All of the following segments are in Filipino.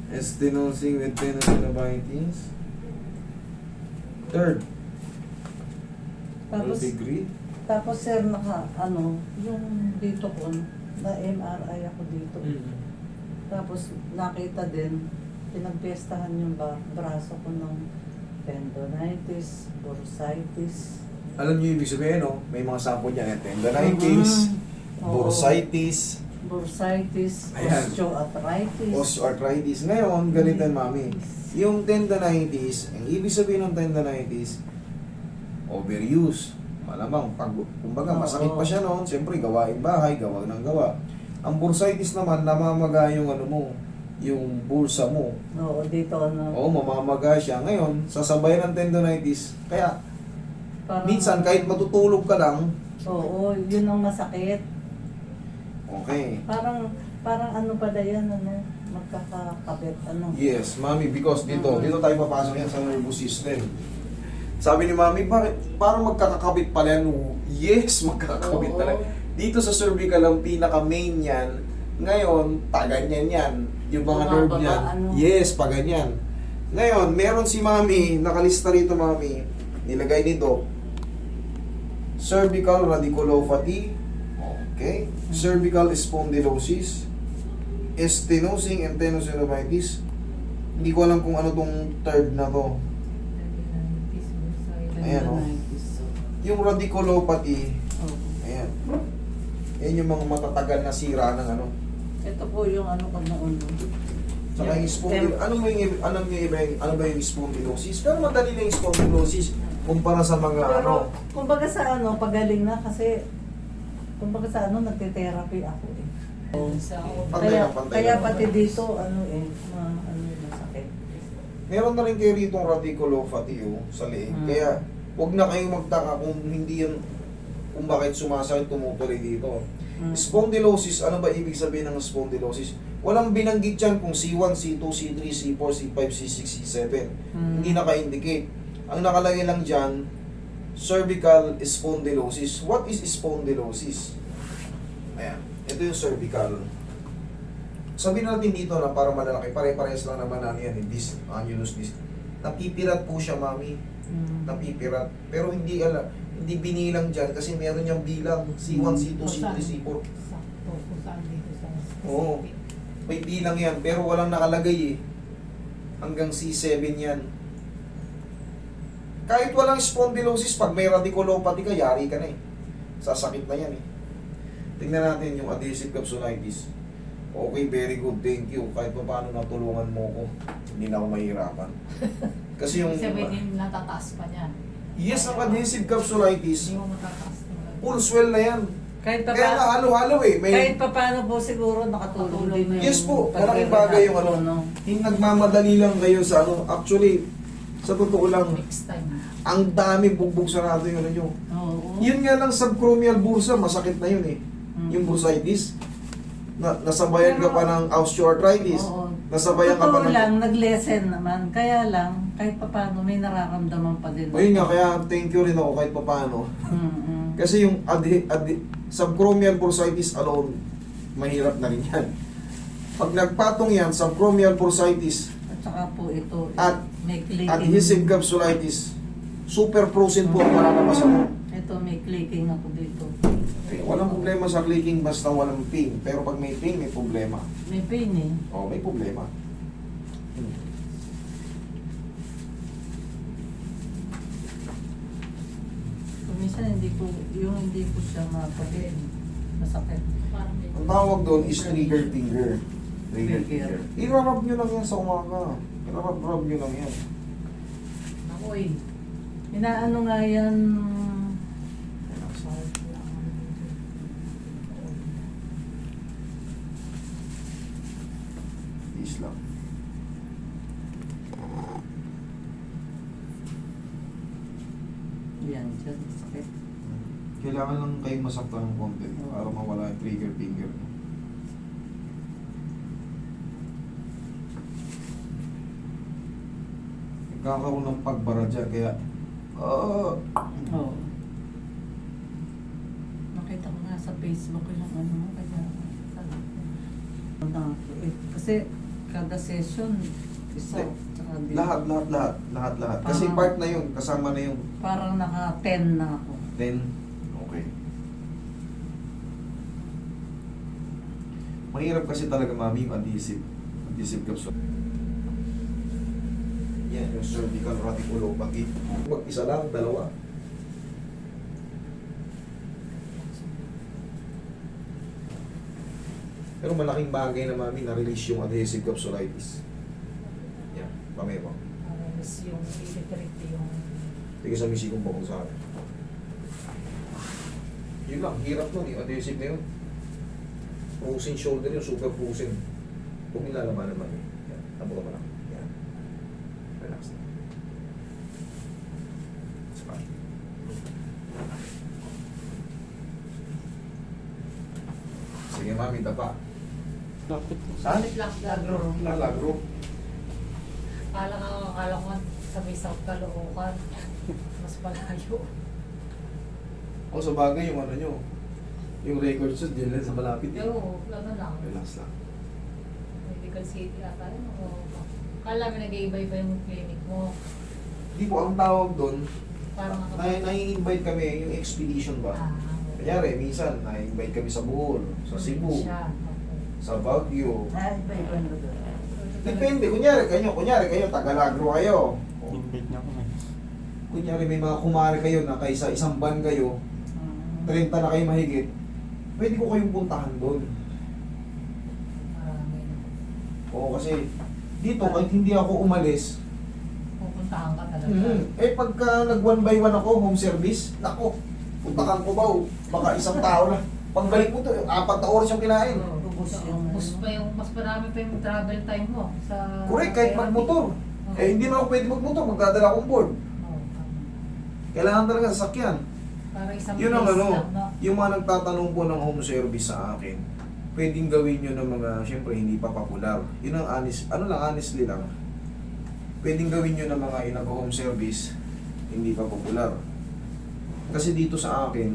Stenosing with tenosynovitis. Third. Tapos, Degree. tapos sir, yung dito ko, na MRI ako dito. Tapos nakita din, pinagpestahan yung braso ko ng tendonitis, bursitis. Alam niyo ibig sabihin, no? May mga sample niyan. Tendonitis, Oo. bursitis, Ayan. Osteoarthritis. osteoarthritis. Ngayon, ganito yan, mami. Yung tendonitis, ang ibig sabihin ng tendonitis, overuse. Malamang, kumbaga, masakit pa siya noon. Siyempre, gawain bahay, gawa ng gawa. Ang bursitis naman, namamaga yung yung bulsa mo. Oo, dito Oo, mamamaga siya. Ngayon, sasabayan ng tendonitis. Kaya, parang, minsan, kahit matutulog ka lang, Oo, yun ang masakit. okay. Parang ano pala yan, magkakakabit, Yes, mami, because dito tayo papasok yan sa nervous system. Sabi ni mami, bakit parang magkakakabit pala yan? Yes, magkakakabit Oo. talaga. Dito sa cervical ang pinaka-main yan. Ngayon, paganyan yan. Yung mga nerve Bumababa, niyan. Yes, paganyan. Ngayon, meron si mami, nakalista rito mami, nilagay ni Doc, cervical radiculopathy, okay, cervical spondylosis, stenosing and tenosynovitis. Hindi ko alam kung ano tong third na to. Ayan, oh. Yung radiculopathy, ayan. Yan yung mga matatagal na sira ng Ito po yung ko noon. Saka yung spondylosis, ano ba yung spondylosis? Pero madali na yung spondylosis kumpara sa mga Pero, kumbaga sa pagaling na kasi, kumbaga sa nagte-therapy ako eh. Pantay na, pantay Kaya na, pati pantay. dito, masakit. meron na rin kayo rito radiculopathy sa leeg. Kaya wag na kayong magtaka kung hindi yan, kung bakit sumasakit, tumutuloy dito. Spondylosis, ano ba ibig sabihin ng spondylosis? Walang binanggit yan kung C1, C2, C3, C4, C5, C6, C7. Hindi naka-indicate. Ang nakalagay lang dyan, cervical spondylosis. What is spondylosis? Ayan. Ito yung cervical. Sabihin natin dito na para malalaki, pare-parehas lang naman yan, this annulus disc. Napipirat po siya, mami. Napipirat. Pero hindi binilang dyan kasi meron niyang bilang C1, C2, C3, C4. Sakto kung saan dito sa Oo. May bilang yan, pero walang nakalagay eh. Hanggang C7 yan. Kahit walang spondylosis, pag may radiculopathy ka, yari ka na eh. Sasakit na yan eh. Tingnan natin yung adhesive capsulitis. Okay, very good, thank you. Kahit pa paano natulungan mo ko, hindi na ako mahirapan. Kasi yung... Sabihin natataas pa niyan. Yes, ang adhesive capsulitis, Hindi mo matataas na. full swell na yan. Kahit pa Kaya halo-halo eh. kahit pa paano po siguro nakatulong din yung Yes po, malaking bagay yung Yung nagmamadali lang kayo sa Actually, sa totoo lang, Next time. ang dami bugbog sa natin yun nyo. Oo. Yun nga lang subchromial bursa, masakit na yun eh. Yung bursitis. Nasabayan ka pa ng osteoarthritis. Oo. Nasabayan ka pa Totoo ng... lang, nag-lessen naman. Kaya lang, kahit pa paano may nararamdaman pa din. O yun nga, kaya thank you rin ako kahit pa paano. Kasi yung subchromial bursitis alone, mahirap na rin yan. Pag nagpatong yan, subchromial bursitis At saka po ito, at may clicking. adhesive capsulitis, super frozen po ang maranabasan mo. Ito, may clicking ako dito. Walang problema sa clicking basta walang pain. Pero pag may pain, may problema. May pain eh. O, may problema. Minsan hindi ko siya mapagin. Masakit. Parang may Ang tawag doon is trigger finger. Trigger Trigger. finger. I-rub nyo lang yan sa umaga. I-rub nyo lang yan. Ako eh. Inaano nga yan, Is lang. yan, dyan, sakit. Kailangan lang kayong masaktan ng konti para mawala yung trigger finger. Nagkakaroon ng pagbara dyan, kaya Oo. Nakita ko nga sa Facebook yung kaya kasi Kada session, isa. Hindi. Tsaka dito. Lahat. Kasi Ah. part na yun, kasama na yung Parang naka-10 na ako. 10. Okay. Mahirap kasi talaga, mami, yung adhesive. Adhesive capsule. Yan, yung cervical radiculopathy. Mag-isa lang, dalawa. Pero malaking bagay na, mami, na-release yung adhesive capsulitis. Yan, pamay mo. Miss yung ilitreat yung... Sige sa misi kong bakong sa akin. Yun lang, hirap nun, yung adhesive na yun. Frozen shoulder yun, super frozen. Huwag nilalaman naman eh. Yan, tabuka mo lang. Yan. Relax na. Smile. Sige mami, dapa. Lapit. Saan? Lang lagro. Lalagro. Akala ko sa may South Caloocan. Mas malayo. O sa bagay, yung ano nyo, yung record shoot, dyan lang sa malapit eh. Pero, ano lang. Relax lang. Medical City ata yun. Akala mo nag-iiba-iba yung clinic mo. Di po, ang tawag doon, Parang nai-invite kami, yung expedition ba? Kanyari, minsan, na-invite kami sa Bohol, sa Cebu, Siya. Okay. sa Baguio. Ay, iba na doon. Depende, kunyari kayo, Tagalagro kayo. O, Invite niya kami. kunyari may mga kumari kayo na kaysa isang ban kayo, 30 na kayo mahigit, pwede ko kayong puntahan doon. Marami na. Oo, kasi dito, kahit hindi ako umalis, Pupuntahan ka talaga. pagka nag 1 by 1 ako, home service, nako, puntahan ko ba, baka isang tao lang. Pagbalik mo to, 4 na oras yung kinain. Ubus yung Mas pa yung mas marami pa yung travel time mo sa Correct, kahit therapy. magmotor. Hindi na ako pwede magmotor, magdadala akong board. Oo, tama. Kailangan talaga sasakyan. Para isang Yun ang place ano, lang, no? yung mga nagtatanong po ng home service sa akin, pwedeng gawin nyo ng mga, syempre hindi pa popular. Yun ang honestly lang. Pwedeng gawin nyo ng mga inag-home service, hindi pa popular. Kasi dito sa akin,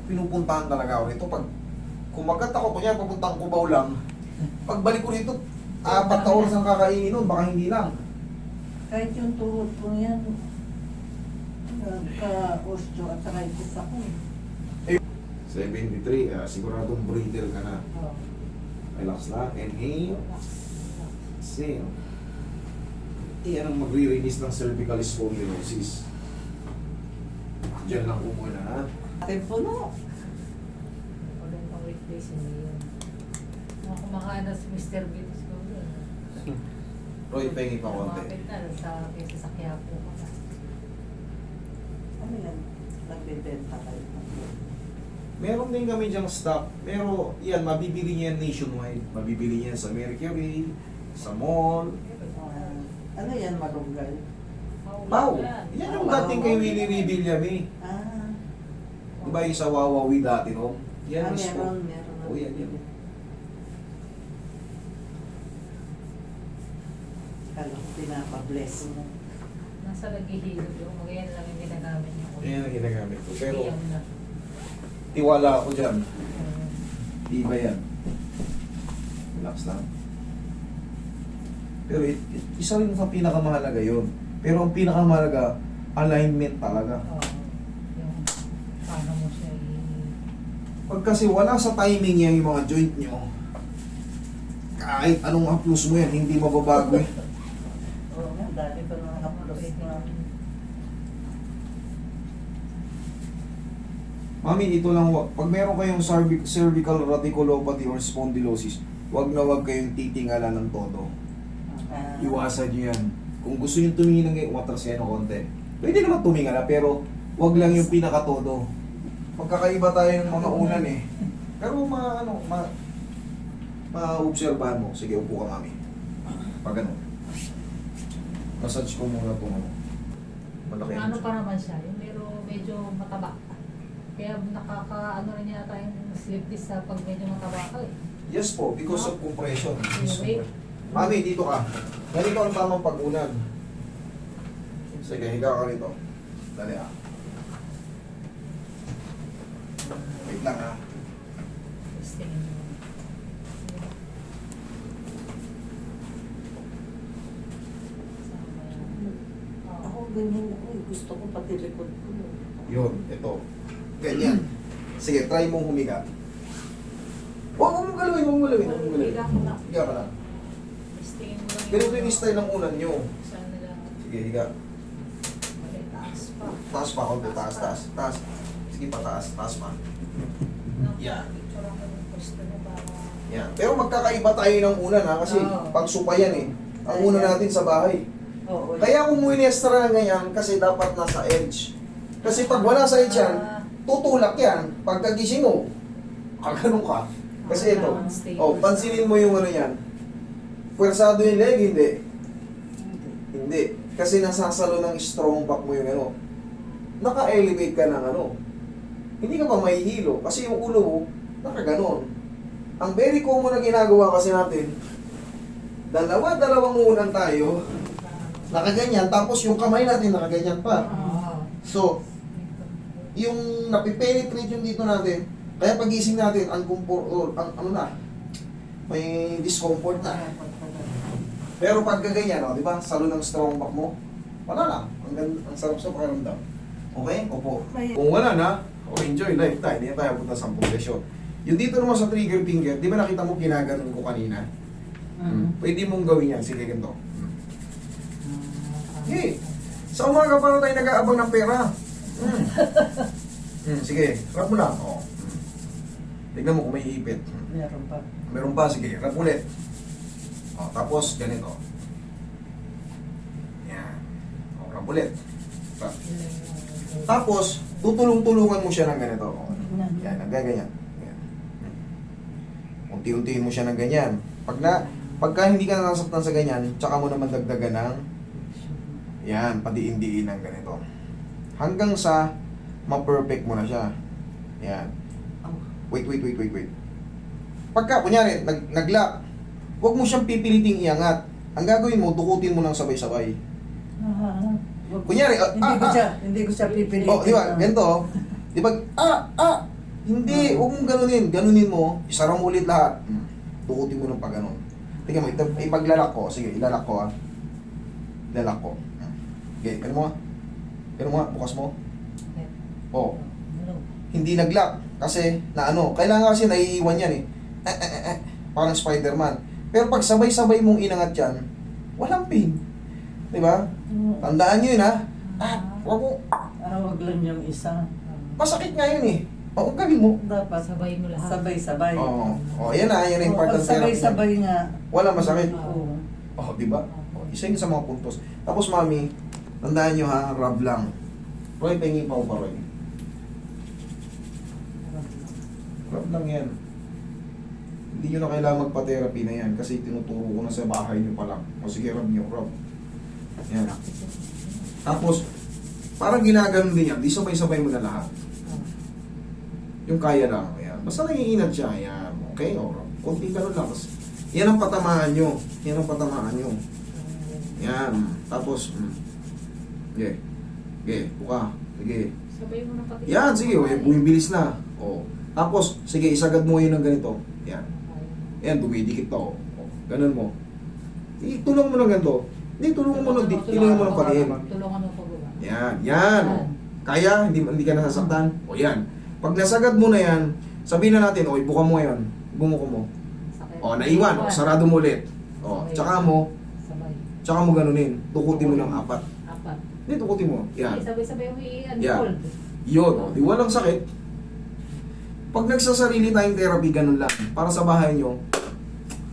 pinupuntahan talaga ako rito. Pag kumagat ako, kunya papuntang Cubao lang, pagbalik ko rito, 4 na oras ang kakainin nun, baka hindi lang. Kahit yung tuhod ko yan, ka-osteoarthritis ako. 73, siguradong brittle ka na. Oo. Relax lang, inhale, exhale. Iyan ang magre-release ng cervical spondylosis. Diyan lang po muna, ha? Ating puno. Ulit pang weekdays hindi yun. Mga kumakain na si Mr. Beats ko yun. Roy, pengi pa konti. Lumapit na sa kesa sa Quiapo ko na. Ano yan? Nagbebenta kayo. Meron din kami dyang stock. Pero, yan, mabibili niya yan nationwide. Mabibili niya yan sa Mercury, sa mall. Ano yan, malunggay? Pau! Yan yung dating kay Willie Revillame. Ah, Di ba yung sa Wawawi dati, no? Yan mismo. meron. Oo, yan. Kala ko pinapabless mo. Nasa naghihilod yung mga yan lang yung ginagamit niya. Yan ang ginagamit ko. Pero, PM na. tiwala ako dyan. Oo. Di ba yan? Relax lang. Pero isa rin sa pinakamahalaga yun. Pero ang pinakamahalaga, alignment talaga. Oo. Yung paano mo siya Pag kasi wala sa timing yan yung mga joint nyo, kahit anong haplos mo yan, hindi mababago eh. Oo nga, dati ko nang haplos na. Mami, ito lang, pag meron kayong cervical radiculopathy or spondylosis, wag na wag kayong titingala ng todo. Iwasan nyo yan. Kung gusto nyo tumingin ng waters yan o konti, pwede naman tumingala, pero wag lang yung pinakatodo. Magkakaiba tayo ng mga unan eh. Pero ma-obserbahan mo. Sige, upo ka, mami. Pag ano. Massage ko muna itong ano. Malaki yan. ano pa naman siya, yung medyo mataba. Kaya ano rin yata yung slip disc sa pag medyo mataba ka eh. Yes po, because of compression. Anyway. Mami, dito ka. Ganito ang tamang pag-unan. Sige, higa ka rito. Dali ah. Wait lang ah. Tapos tingin mo. ganyan ako. Gusto ko pati likod ko. Yun, ito. Ganyan. Sige, try mong humiga. Huwag mong galawin, huwag mong galawin. Huwag mong galawin. Higa mo na. Higa ka lang. Stay mo lang. Ganito yung style ng unan nyo. Saan nila? Sige, higa. Mali, taas pa. Taas pa, konti. Taas, taas, taas. Sige pa, taas. Taas pa. Yan. Picture lang kami ng pwesto na para... Yan. Pero magkakaiba tayo ng unan ha, kasi Oo. pag supa yan eh. Ang unan natin sa bahay. Oo. Kaya kung muinestra na ganyan, kasi dapat nasa edge. Kasi pag wala sa edge yan, tutulak yan. Pagkagising mo, kaganon ka. Kasi ito, oh, pansinin mo yung ano yan. Pwersado yung leg, hindi. Hindi. Kasi nasasalo ng strong back mo yung ano. Naka-elevate ka ng ano. Hindi ka pa mahihilo. Kasi yung ulo mo, nakaganon. Ang very common na ginagawa kasi natin, dalawang unan tayo, nakaganyan, tapos yung kamay natin nakaganyan pa. So, yung napipenetrate yung dito natin, kaya pagising natin, ano na, may discomfort na. Pero pag gaganyan, di ba, salo ng strong back mo, wala lang. Ang sarap sa pakiramdam. Okay? Opo. Kung wala na, enjoy life tayo. Hindi na tayo punta sa 10 session. Yung dito naman sa trigger finger, di ba nakita mo kinaganon ko kanina? Pwede mong gawin yan. Sige, ganito. Hey, sa umaga pa tayo nag-aabang ng pera. Sige, rap mo lang. Oh. Tignan mo kung may ipit. Meron pa. Meron pa, sige, rap ulit. Oh, tapos, ganito. Yan. Oh, rap ulit. Rap. Tapos, tutulong-tulungan mo siya ng ganito. Oh. Yan, ganyan. Yan. Unti-untiin mo siya ng ganyan. Pagka hindi ka nasaktan sa ganyan, tsaka mo naman dagdagan ng yan, padiin-diin ng ganito. Hanggang sa ma-perfect mo na siya. Yan. Wait. Pagka, kunyari, nag-lock, huwag mo siyang pipiliting iangat. Ang gagawin mo, dukutin mo lang sabay-sabay. Kunyari, Hindi ko siya pipilitin. oh, di ba, ganito, oh. Di ba, hindi, huwag mong ganunin mo, isara mo ulit lahat. Dukutin mo ng pag ganon. Tingnan mo, ipaglalak ko, sige, ilalak ko Ilalak ko. Okay, ganun mo nga, bukas mo. Oh, hindi nag-lock, kasi, kailangan kasi naiiwan yan eh. Parang Spider-Man. Pero pag sabay-sabay mong inangat yan, walang pain. Di ba? Tandaan nyo yun ha. Wag mo. Wag lang yung isa. Masakit nga yun eh. O, gawin mo. Dapat Sabay mo lahat. sabay-sabay. Oo. Yan na yung important Pag sabay-sabay nga. Wala masakit. Oo. Di ba? Isa yun sa mga puntos. Tapos mami, tandaan nyo ha, rub lang. Roy, pengi pa pa Roy. Rub lang yan. Hindi nyo na kailangan magpa-therapy na yan kasi tinuturo ko na sa bahay nyo pa lang. O sige, rub nyo, rub. Yan. Tapos, parang ginaganon din yan. Di sabay-sabay mo na lahat. Yung kaya lang. Ayan. Basta nangiinat siya. Ayan. Okay? O, konting ganun lang. Yan ang patamaan nyo. Yan ang patamaan nyo. Yan. Tapos, sige. Sige, buka. Sige. Sabay mo na pati. Yan, sige. Bumibilis na. O. Tapos, sige, isagad mo yun ng ganito. Yan. Yan, dumidikit to. O. Ganun mo. Tulong mo ng ganito. Hindi, tulungan mo ng tulungan mo ng pagin. Tulungan mo pag-uwa. Yan. Kaya, hindi ka nasasaktan. O yan. Pag nasagad mo na yan, sabihin na natin, o, ibuka mo yan. Bumuko mo. Sakit. O, naiwan. O, sarado mo ulit. O, tsaka mo ganunin. Tukutin mo ng 4. Hindi, tukutin mo. Yan. Sabay-sabay mo Yan. i-unfold. Yun. O, di walang sakit. Pag nagsasarili tayong therapy, ganun lang. Para sa bahay nyo.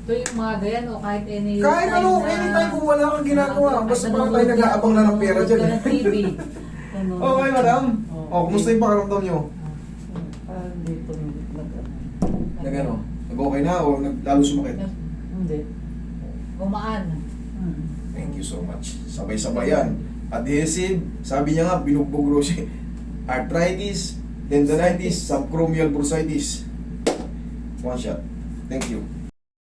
Ito yung mga ganyan o kahit any Kahit anytime kung wala kang ginagawa. Basta parang tayo nag-aabang na ng pera dyan. TV. Okay, madam. O, kumusta yung pakiramdam nyo? Parang dito Nag-ano? Nag-okay na o lalo sumakit? Hindi. Gumaan. Thank you so much. Sabay-sabay yan. Adhesive, sabi niya nga, binugbog raw siya. Arthritis, tendonitis, subchromial bursitis. One shot. Thank you.